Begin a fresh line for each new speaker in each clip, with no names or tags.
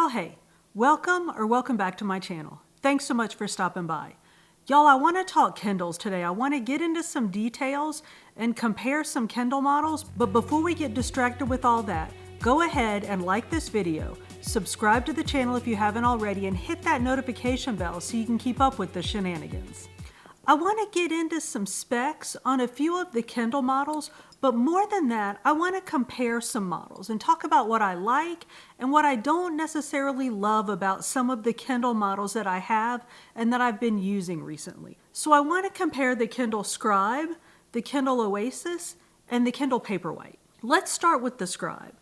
Well, hey, welcome back to my channel. Thanks so much for stopping by. Y'all, I want to talk Kindles today. I want to get into some details and compare some Kindle models, but before we get distracted with all that, go ahead and like this video, subscribe to the channel if you haven't already, and hit that notification bell so you can keep up with the shenanigans. I want to get into some specs on a few of the Kindle models, but more than that, I want to compare some models and talk about what I like and what I don't necessarily love about some of the Kindle models that I have and that I've been using recently. So I want to compare the Kindle Scribe, the Kindle Oasis, and the Kindle Paperwhite. Let's start with the Scribe.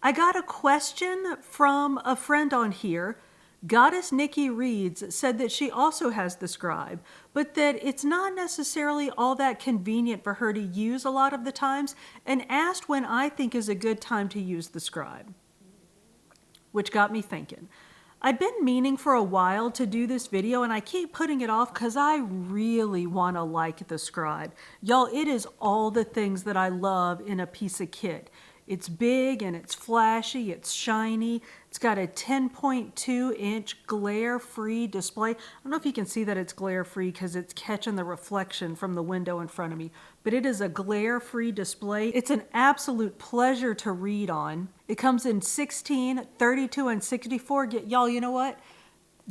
I got a question from a friend on here. Goddess Nikki Reads said that she also has the Scribe, but that it's not necessarily all that convenient for her to use a lot of the times, and asked when I think is a good time to use the Scribe, which got me thinking. I've been meaning for a while to do this video, and I keep putting it off because I really want to like the Scribe. Y'all, it is all the things that I love in a piece of kit. It's big and it's flashy, it's shiny. It's got a 10.2 inch glare-free display. I don't know if you can see that it's glare-free because it's catching the reflection from the window in front of me, but it is a glare-free display. It's an absolute pleasure to read on. It comes in 16, 32, and 64. Y'all, you know what?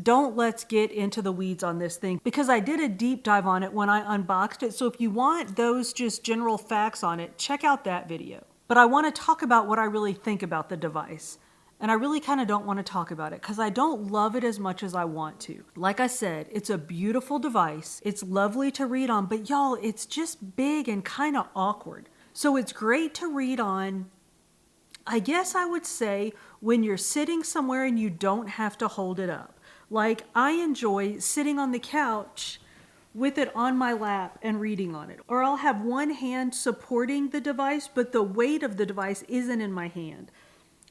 Let's get into the weeds on this thing because I did a deep dive on it when I unboxed it. So if you want those just general facts on it, check out that video. But I want to talk about what I really think about the device. And I really kind of don't want to talk about it because I don't love it as much as I want to. Like I said, it's a beautiful device. It's lovely to read on, but y'all, it's just big and kind of awkward. So it's great to read on, I guess I would say, when you're sitting somewhere and you don't have to hold it up. Like I enjoy sitting on the couch with it on my lap and reading on it. Or I'll have one hand supporting the device, but the weight of the device isn't in my hand.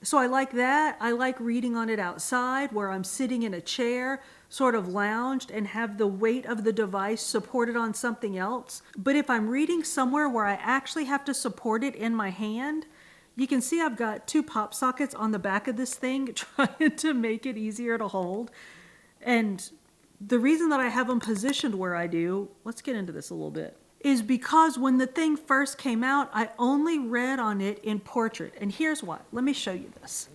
So I like that. I like reading on it outside where I'm sitting in a chair, sort of lounged, and have the weight of the device supported on something else. But if I'm reading somewhere where I actually have to support it in my hand, you can see I've got two pop sockets on the back of this thing trying to make it easier to hold. And the reason that I have them positioned where I do, let's get into this a little bit, is because when the thing first came out, I only read on it in portrait. And here's why. Let me show you this.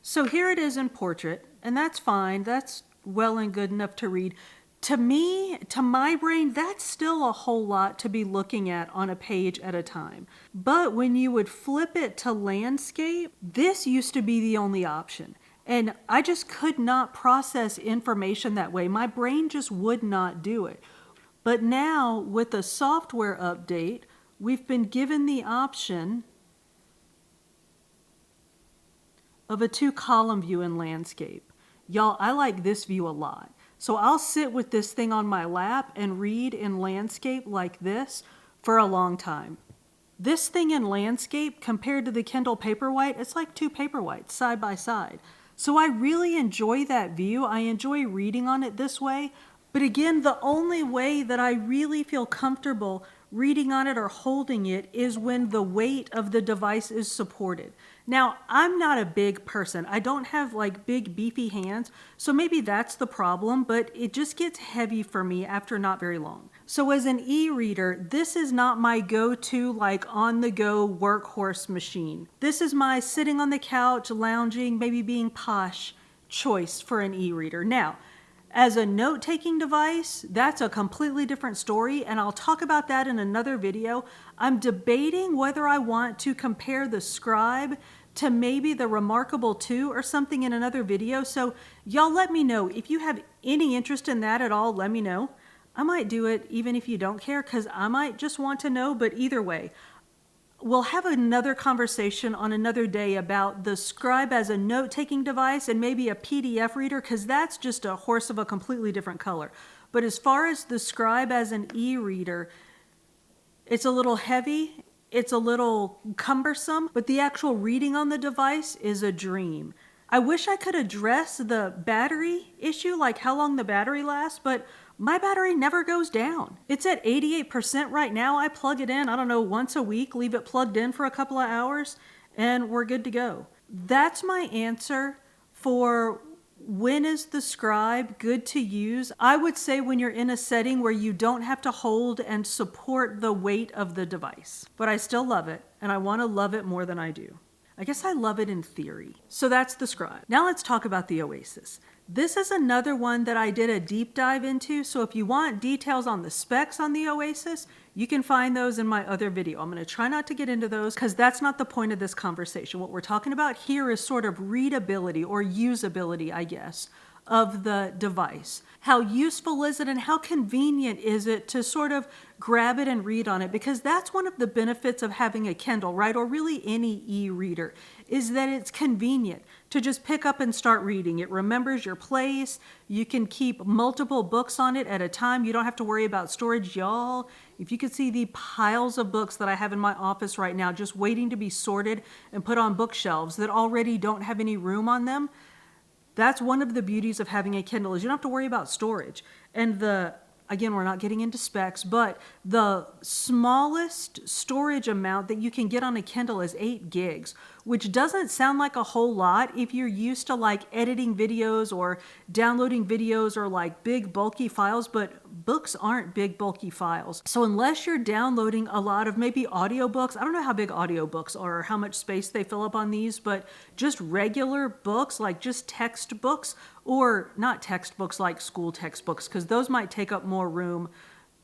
So here it is in portrait, and that's fine. That's well and good enough to read. To me, to my brain, that's still a whole lot to be looking at on a page at a time. But when you would flip it to landscape, this used to be the only option. And I just could not process information that way. My brain just would not do it. But now, with a software update, we've been given the option of a 2-column view in landscape. Y'all, I like this view a lot. So I'll sit with this thing on my lap and read in landscape like this for a long time. This thing in landscape, compared to the Kindle Paperwhite, it's like 2 Paperwhites side by side. So I really enjoy that view. I enjoy reading on it this way. But again, the only way that I really feel comfortable reading on it or holding it is when the weight of the device is supported. Now, I'm not a big person. I don't have like big beefy hands, so maybe that's the problem, but it just gets heavy for me after not very long. So as an e-reader, this is not my go-to like on-the-go workhorse machine. This is my sitting on the couch, lounging, maybe being posh choice for an e-reader. Now, as a note-taking device, that's a completely different story, and I'll talk about that in another video. I'm debating whether I want to compare the Scribe to maybe the Remarkable 2 or something in another video, so y'all let me know. If you have any interest in that at all, let me know. I might do it even if you don't care, because I might just want to know, but either way. We'll have another conversation on another day about the Scribe as a note-taking device and maybe a PDF reader, because that's just a horse of a completely different color. But as far as the Scribe as an e-reader, it's a little heavy, it's a little cumbersome, but the actual reading on the device is a dream. I wish I could address the battery issue, like how long the battery lasts, but my battery never goes down. It's at 88% right now. I plug it in, I don't know, once a week, leave it plugged in for a couple of hours, and we're good to go. That's my answer for when is the Scribe good to use? I would say when you're in a setting where you don't have to hold and support the weight of the device. But I still love it, and I want to love it more than I do. I guess I love it in theory. So that's the Scribe. Now let's talk about the Oasis. This is another one that I did a deep dive into, so if you want details on the specs on the Oasis, you can find those in my other video. I'm going to try not to get into those because that's not the point of this conversation. What we're talking about here is sort of readability or usability, I guess, of the device. How useful is it and how convenient is it to sort of grab it and read on it? Because that's one of the benefits of having a Kindle, right? Or really any e-reader, is that it's convenient to just pick up and start reading. It remembers your place. You can keep multiple books on it at a time. You don't have to worry about storage, y'all. If you could see the piles of books that I have in my office right now, just waiting to be sorted and put on bookshelves that already don't have any room on them, that's one of the beauties of having a Kindle is you don't have to worry about storage. And again, we're not getting into specs, but the smallest storage amount that you can get on a Kindle is 8 gigs, which doesn't sound like a whole lot if you're used to like editing videos or downloading videos or like big bulky files, but books aren't big bulky files. So unless you're downloading a lot of maybe audiobooks, I don't know how big audiobooks are or how much space they fill up on these, but just regular books, like just textbooks, or not textbooks like school textbooks, because those might take up more room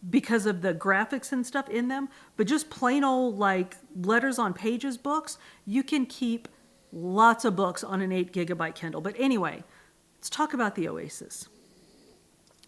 because of the graphics and stuff in them, but just plain old like letters on pages books, you can keep lots of books on an 8 gigabyte Kindle. But anyway, let's talk about the Oasis.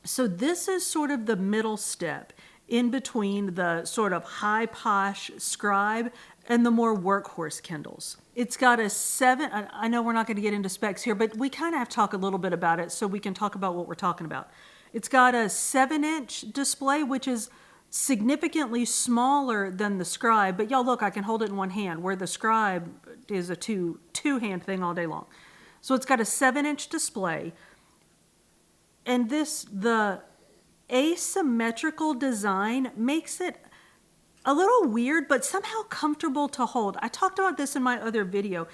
So this is sort of the middle step in between the sort of high posh Scribe and the more workhorse Kindles. It's got a 7, I know we're not going to get into specs here, but we kind of have to talk a little bit about it so we can talk about what we're talking about. It's got a 7-inch display, which is significantly smaller than the Scribe, but y'all look, I can hold it in one hand, where the Scribe is a two-hand thing all day long. So it's got a 7-inch display, and the asymmetrical design makes it a little weird, but somehow comfortable to hold. I talked about this in my other video.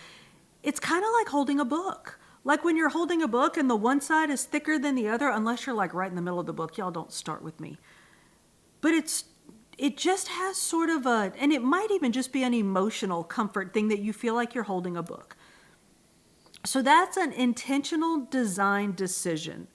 It's kind of like holding a book. Like when you're holding a book and the one side is thicker than the other, unless you're like right in the middle of the book. Y'all don't start with me. But it just has sort of and it might even just be an emotional comfort thing that you feel like you're holding a book. So that's an intentional design decision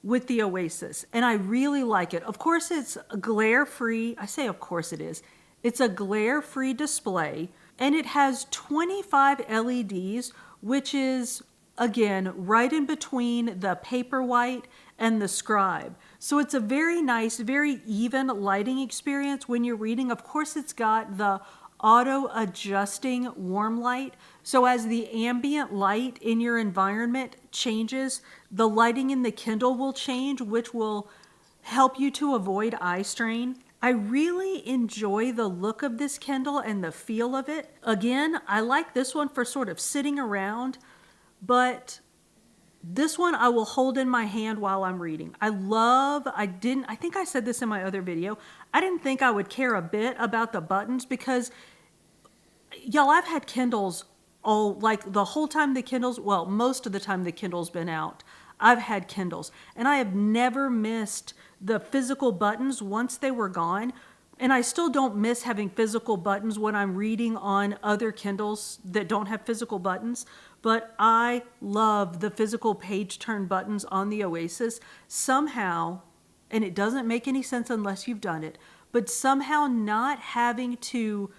with the Oasis, and I really like it. Of course, it's glare-free. I say of course it is. It's a glare-free display, and it has 25 LEDs, which is, again, right in between the Paperwhite and the Scribe. So it's a very nice, very even lighting experience when you're reading. Of course, it's got the auto-adjusting warm light. So as the ambient light in your environment changes, the lighting in the Kindle will change, which will help you to avoid eye strain. I really enjoy the look of this Kindle and the feel of it. Again, I like this one for sort of sitting around, but this one I will hold in my hand while I'm reading. I think I said this in my other video, I didn't think I would care a bit about the buttons because, y'all, I've had Kindles like the whole time most of the time the Kindle's been out, I've had Kindles. And I have never missed the physical buttons once they were gone. And I still don't miss having physical buttons when I'm reading on other Kindles that don't have physical buttons. But I love the physical page turn buttons on the Oasis. Somehow, and it doesn't make any sense unless you've done it, but somehow not having to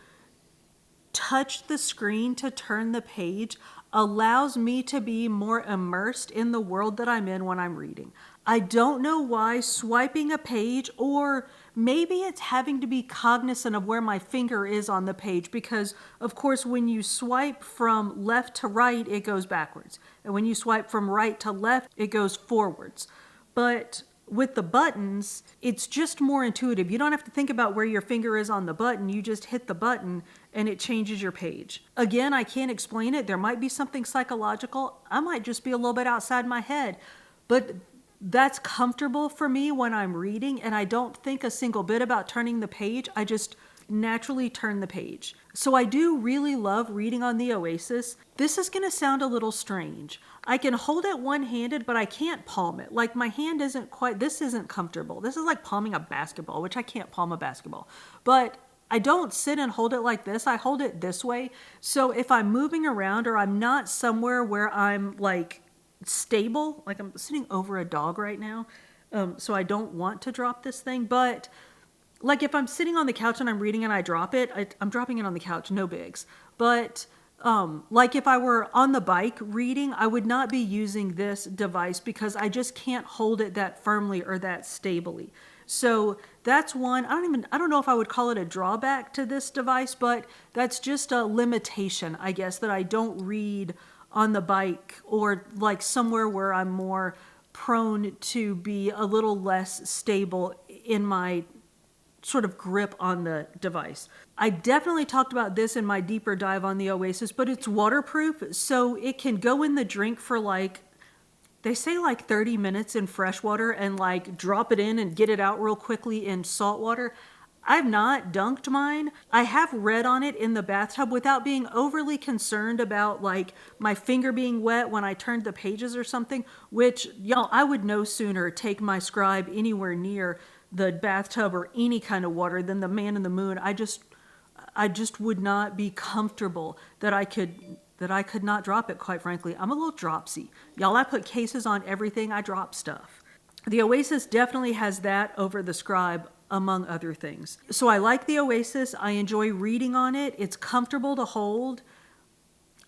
touch the screen to turn the page allows me to be more immersed in the world that I'm in when I'm reading. I don't know why swiping a page, or maybe it's having to be cognizant of where my finger is on the page, because of course when you swipe from left to right, it goes backwards. And when you swipe from right to left, it goes forwards. But with the buttons, it's just more intuitive. You don't have to think about where your finger is on the button. You just hit the button and it changes your page. Again, I can't explain it. There might be something psychological. I might just be a little bit outside my head. But that's comfortable for me when I'm reading, and I don't think a single bit about turning the page. I just naturally turn the page. So I do really love reading on the Oasis. This is going to sound a little strange. I can hold it one-handed, but I can't palm it. Like my hand isn't quite, this isn't comfortable. This is like palming a basketball, which I can't palm a basketball. But I don't sit and hold it like this. I hold it this way. So if I'm moving around or I'm not somewhere where I'm like stable, like I'm sitting over a dog right now, so I don't want to drop this thing. But like if I'm sitting on the couch and I'm reading and I drop it, I'm dropping it on the couch, no bigs. But like if I were on the bike reading, I would not be using this device because I just can't hold it that firmly or that stably. So that's one. I don't know if I would call it a drawback to this device, but that's just a limitation, I guess, that I don't read on the bike or like somewhere where I'm more prone to be a little less stable in my sort of grip on the device. I definitely talked about this in my deeper dive on the Oasis, but it's waterproof, so it can go in the drink for like, they say like 30 minutes in fresh water and like drop it in and get it out real quickly in salt water. I've not dunked mine. I have read on it in the bathtub without being overly concerned about like my finger being wet when I turned the pages or something, which y'all, I would no sooner take my Scribe anywhere near the bathtub or any kind of water than the man in the moon. I just would not be comfortable that I could not drop it, quite frankly. I'm a little dropsy. Y'all, I put cases on everything. I drop stuff. The Oasis definitely has that over the Scribe, among other things. So I like the Oasis. I enjoy reading on it. It's comfortable to hold.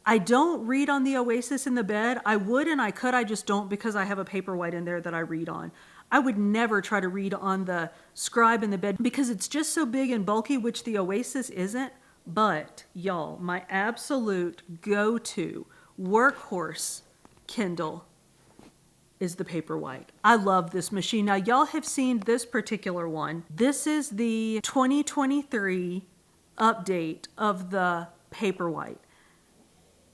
I don't read on the Oasis in the bed. I would and I could, I just don't because I have a Paperwhite in there that I read on. I would never try to read on the Scribe in the bed because it's just so big and bulky, which the Oasis isn't. But y'all, my absolute go-to workhorse Kindle is the Paperwhite. I love this machine. Now y'all have seen this particular one. This is the 2023 update of the Paperwhite.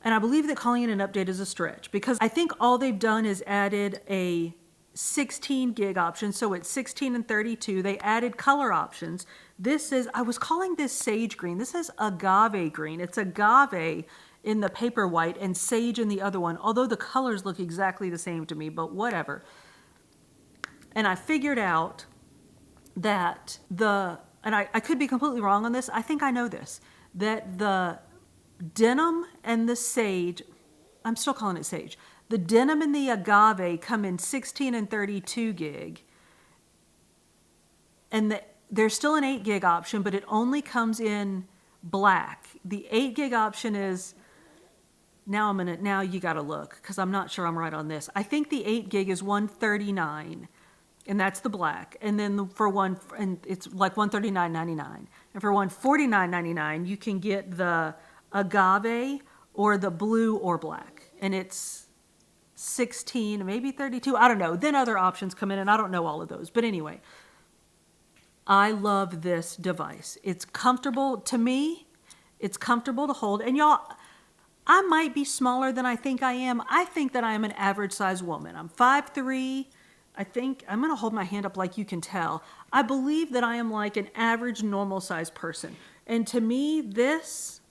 And I believe that calling it an update is a stretch because I think all they've done is added a 16 gig option. So it's 16 and 32. They added color options. This is, I was calling this sage green. This is agave green. It's agave in the Paperwhite and sage in the other one, although the colors look exactly the same to me, but whatever. And I figured out that and I could be completely wrong on this, I think I know this, that the denim and the sage, I'm still calling it sage, the denim and the agave come in 16 and 32 gig, and there's still an 8 gig option, but it only comes in black. The 8 gig option is, now you gotta look, because I'm not sure I'm right on this. I think the 8 gig is $139, and that's the black. And then and it's like $139.99. And for $149.99, you can get the agave or the blue or black. And it's 16, maybe 32, I don't know. Then other options come in, and I don't know all of those. But anyway, I love this device. It's comfortable to me. It's comfortable to hold. And y'all, I might be smaller than I think I am. I think that I am an average size woman. I'm 5'3". I think, I'm going to hold my hand up like you can tell. I believe that I am like an average normal size person. And to me, this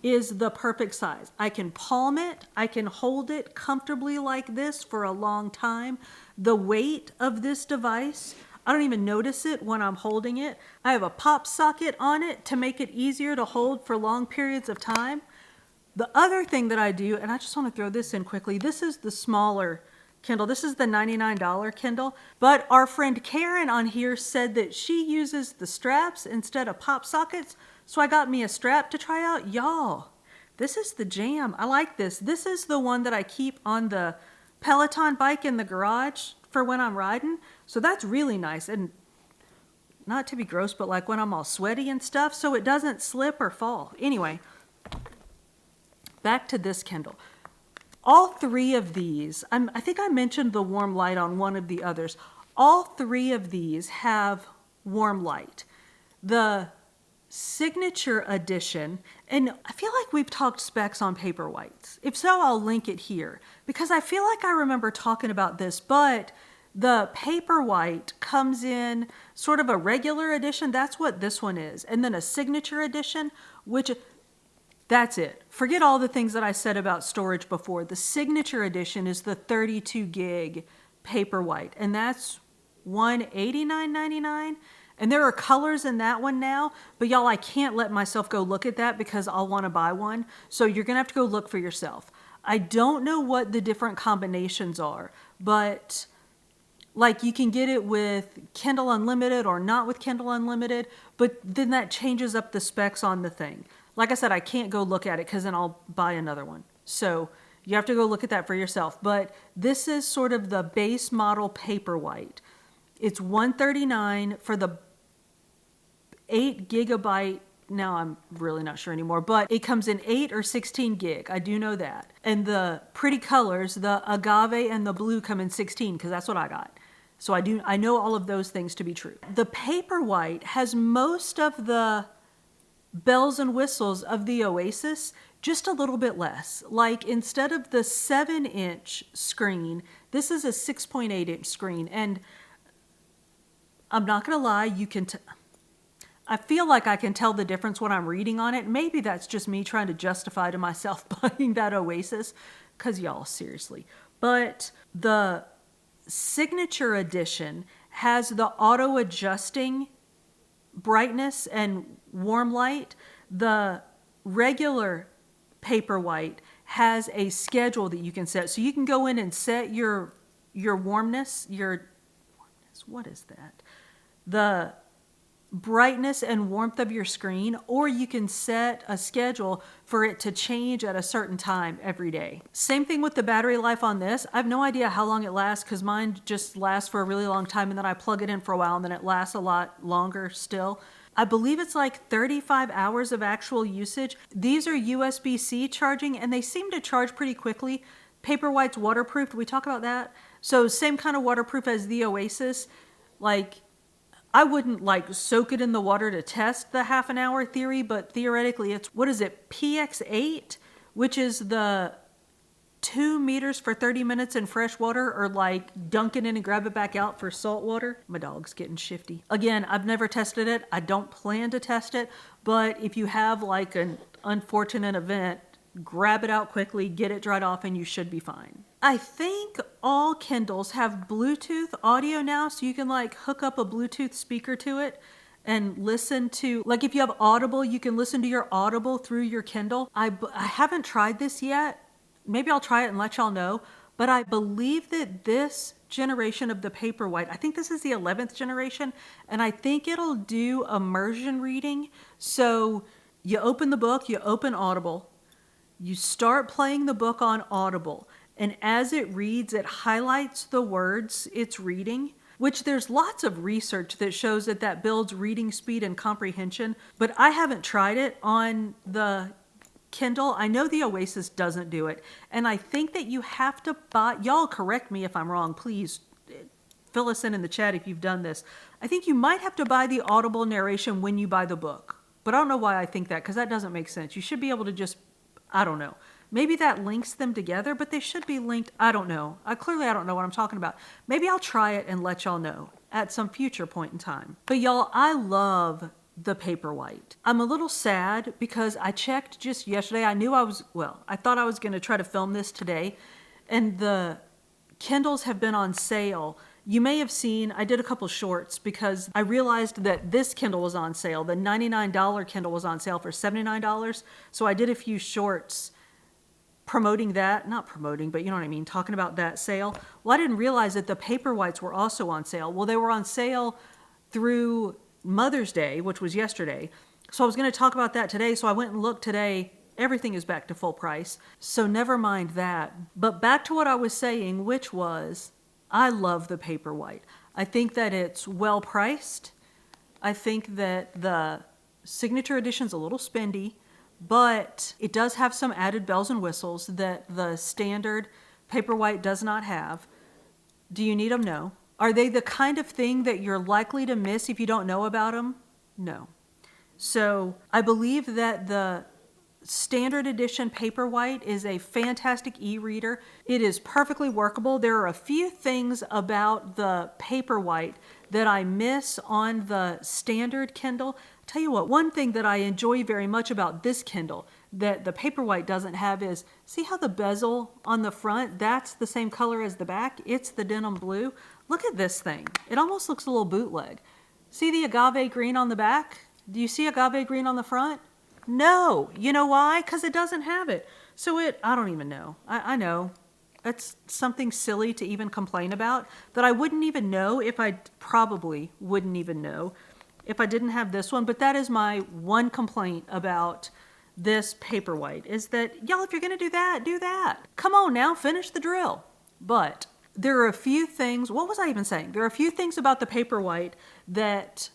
is the perfect size. I can palm it. I can hold it comfortably like this for a long time. The weight of this device, I don't even notice it when I'm holding it. I have a pop socket on it to make it easier to hold for long periods of time. The other thing that I do, and I just want to throw this in quickly, this is the smaller Kindle. This is the $99 Kindle. But our friend Karen on here said that she uses the straps instead of pop sockets. So I got me a strap to try out. Y'all, this is the jam. I like this. This is the one that I keep on the Peloton bike in the garage for when I'm riding. So that's really nice. And not to be gross, but like when I'm all sweaty and stuff, so it doesn't slip or fall. Anyway, back to this Kindle. All three of these, I think I mentioned the warm light on one of the others. All three of these have warm light. The Signature Edition, and I feel like we've talked specs on Paperwhites. If so, I'll link it here because I feel like I remember talking about this, but The Paperwhite comes in sort of a regular edition. That's what this one is. And then a signature edition, which that's it. Forget all the things that I said about storage before. The signature edition is the 32 gig Paperwhite, and that's $189.99. And there are colors in that one now, but y'all, I can't let myself go look at that because I'll want to buy one. So you're going to have to go look for yourself. I don't know what the different combinations are, but like you can get it with Kindle Unlimited or not with Kindle Unlimited, but then that changes up the specs on the thing. Like I said, I can't go look at it because then I'll buy another one. So you have to go look at that for yourself. But this is sort of the base model Paperwhite. It's $139 for the 8 gigabyte. Now I'm really not sure anymore, but it comes in 8 or 16 gig. I do know that. And the pretty colors, the agave and the blue, come in 16 because that's what I got. So I know all of those things to be true. The Paperwhite has most of the bells and whistles of the Oasis, just a little bit less. Like instead of the 7-inch screen, this is a 6.8-inch screen. And I'm not going to lie, you can I feel like I can tell the difference when I'm reading on it. Maybe that's just me trying to justify to myself buying that Oasis, because y'all, seriously. But the signature edition has the auto-adjusting brightness and warm light. The regular Paperwhite has a schedule that you can set. So you can go in and set your warmness, what is that? The brightness and warmth of your screen, or you can set a schedule for it to change at a certain time every day. Same thing with the battery life on this. I have no idea how long it lasts because mine just lasts for a really long time, and then I plug it in for a while and then it lasts a lot longer still. I believe it's like 35 hours of actual usage. These are USB-C charging and they seem to charge pretty quickly. Paperwhite's waterproof. Did we talk about that? So same kind of waterproof as the Oasis. Like, I wouldn't like soak it in the water to test the half an hour theory, but theoretically it's, what is it, PX8, which is the 2 meters for 30 minutes in fresh water, or like dunk it in and grab it back out for salt water. My dog's getting shifty. Again, I've never tested it. I don't plan to test it, but if you have like an unfortunate event, grab it out quickly, get it dried off, and you should be fine. I think all Kindles have Bluetooth audio now, so you can like hook up a Bluetooth speaker to it and listen to, like if you have Audible, you can listen to your Audible through your Kindle. I haven't tried this yet. Maybe I'll try it and let y'all know, but I believe that this generation of the Paperwhite, I think this is the 11th generation, and I think it'll do immersion reading. So you open the book, you open Audible, you start playing the book on Audible, and as it reads, it highlights the words it's reading, which there's lots of research that shows that that builds reading speed and comprehension, but I haven't tried it on the Kindle. I know the Oasis doesn't do it, and I think that you have to buy, y'all correct me if I'm wrong, please fill us in the chat if you've done this. I think you might have to buy the Audible narration when you buy the book, but I don't know why I think that, because that doesn't make sense. You should be able to just, I don't know. Maybe that links them together, but they should be linked. I don't know. I don't know what I'm talking about. Maybe I'll try it and let y'all know at some future point in time. But y'all, I love the Paperwhite. I'm a little sad because I checked just yesterday. I thought I was going to try to film this today, and the Kindles have been on sale. You may have seen, I did a couple shorts because I realized that this Kindle was on sale. The $99 Kindle was on sale for $79. So I did a few shorts promoting that, not promoting, but you know what I mean, talking about that sale. Well, I didn't realize that the Paperwhites were also on sale. Well, they were on sale through Mother's Day, which was yesterday. So I was going to talk about that today. So I went and looked today. Everything is back to full price. So never mind that. But back to what I was saying, which was, I love the Paperwhite. I think that it's well priced. I think that the signature edition's a little spendy, but it does have some added bells and whistles that the standard Paperwhite does not have. Do you need them? No. Are they the kind of thing that you're likely to miss if you don't know about them? No. So I believe that the standard edition Paperwhite is a fantastic e-reader. It is perfectly workable. There are a few things about the Paperwhite that I miss on the standard Kindle. Tell you what, one thing that I enjoy very much about this Kindle that the Paperwhite doesn't have is, see how the bezel on the front, that's the same color as the back? It's the denim blue. Look at this thing. It almost looks a little bootleg. See the agave green on the back? Do you see agave green on the front? No. You know why? Because it doesn't have it. So I don't even know. I know. That's something silly to even complain about that I wouldn't even know if I probably wouldn't even know if I didn't have this one. But that is my one complaint about this Paperwhite is that, y'all, if you're going to do that, do that. Come on now, finish the drill. But there are a few things, what was I even saying? There are a few things about the Paperwhite that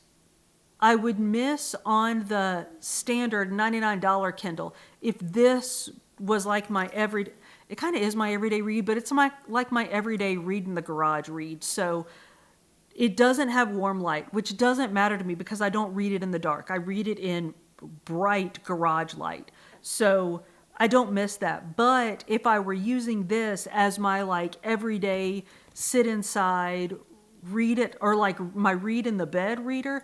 I would miss on the standard $99 Kindle if this was like my everyday, it kind of is my everyday read, but it's like my everyday read in the garage read. So it doesn't have warm light, which doesn't matter to me because I don't read it in the dark. I read it in bright garage light. So I don't miss that. But if I were using this as my like everyday sit inside, read it, or like my read in the bed reader,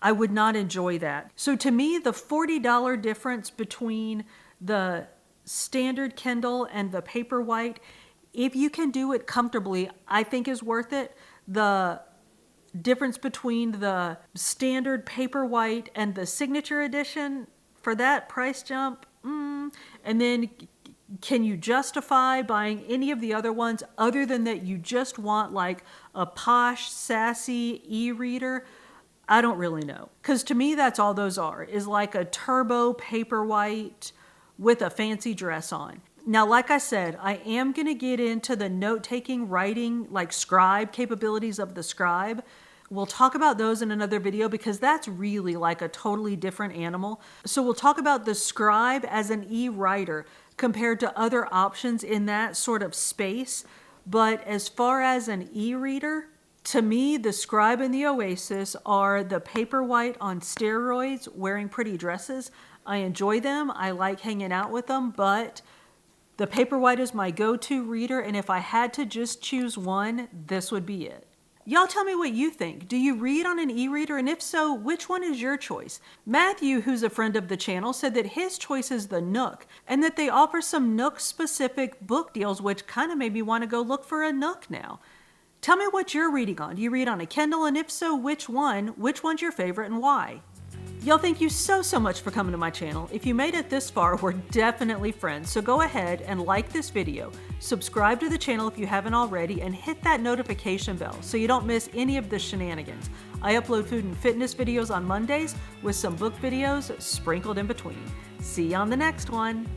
I would not enjoy that. So to me, the $40 difference between the standard Kindle and the Paperwhite, if you can do it comfortably, I think is worth it. The difference between the standard Paperwhite and the signature edition, for that price jump, and then can you justify buying any of the other ones other than that you just want like a posh, sassy e-reader? I don't really know. Because to me, that's all those are, is like a turbo Paperwhite with a fancy dress on. Now, like I said, I am going to get into the note-taking, writing, like Scribe capabilities of the Scribe. We'll talk about those in another video because that's really like a totally different animal. So we'll talk about the Scribe as an e-writer compared to other options in that sort of space. But as far as an e-reader, to me, the Scribe and the Oasis are the Paperwhite on steroids wearing pretty dresses. I enjoy them. I like hanging out with them, but the Paperwhite is my go-to reader, and if I had to just choose one, this would be it. Y'all tell me what you think. Do you read on an e-reader? And if so, which one is your choice? Matthew, who's a friend of the channel, said that his choice is the Nook and that they offer some Nook-specific book deals, which kind of made me want to go look for a Nook now. Tell me what you're reading on. Do you read on a Kindle? And if so, which one? Which one's your favorite and why? Y'all, thank you so much for coming to my channel. If you made it this far, we're definitely friends. So go ahead and like this video, subscribe to the channel if you haven't already, and hit that notification bell so you don't miss any of the shenanigans. I upload food and fitness videos on Mondays with some book videos sprinkled in between. See you on the next one.